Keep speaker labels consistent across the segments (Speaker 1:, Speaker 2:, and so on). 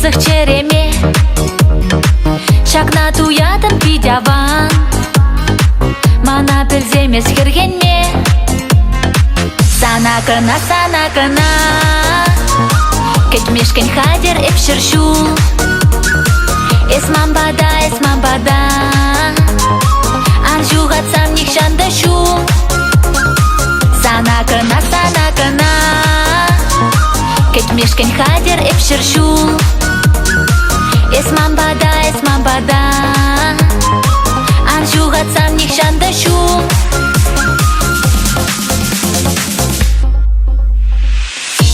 Speaker 1: Узых череме Чакна туятын пидяван Мана пілземес хергенме Санакына, санакына Кетмешкен хадер эпшіршу Эсмамбада, эсмамбада Анжуғатсам нихшандашу Санакына, санакына Кетмешкен хадер эпшіршу Эсмамбада, эсмамбада Анжуғатсам нихшандашу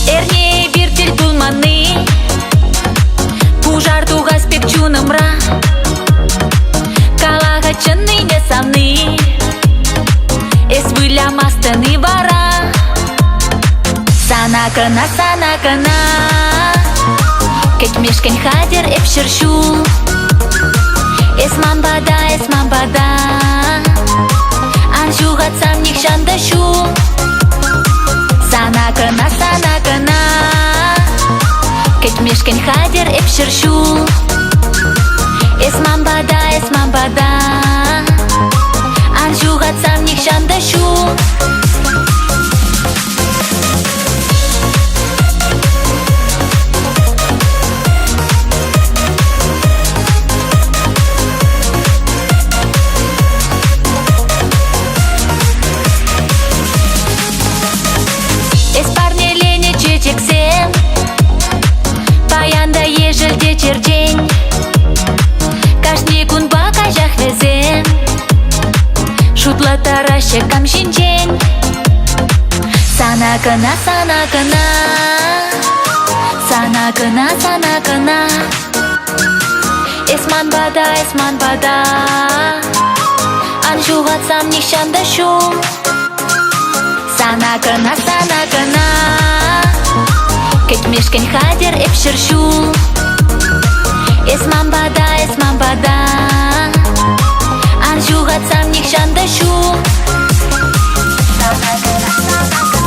Speaker 1: Эрне биртел булманы Пужар туғас пек чунымра Калаға чынны не самны Эс вылямастыны бара Санакына, санакына Кетмешкен хадер эпшіршу Эсмамбада, эсмамбада Анжуғатсам нихшандашу Санакына, санакына Кетмешкен хадер эпшіршу Эсмамбада, эсмамбада Анжуғатсам нихшандашу Эспарнелене чечексем Паянда ежелде чердень Каждый күн бака жахвезем Шутлатара шекам шинчень Санакына, санакына Санакына, санакына Эсманбада, эсманбада Анжуғатсам нихшандашу Санакына, санакына Кетмешкен хадер эпшіршу Эсмамбада, эсмамбада Анжуғатсам нихшандашу Санакына, санакына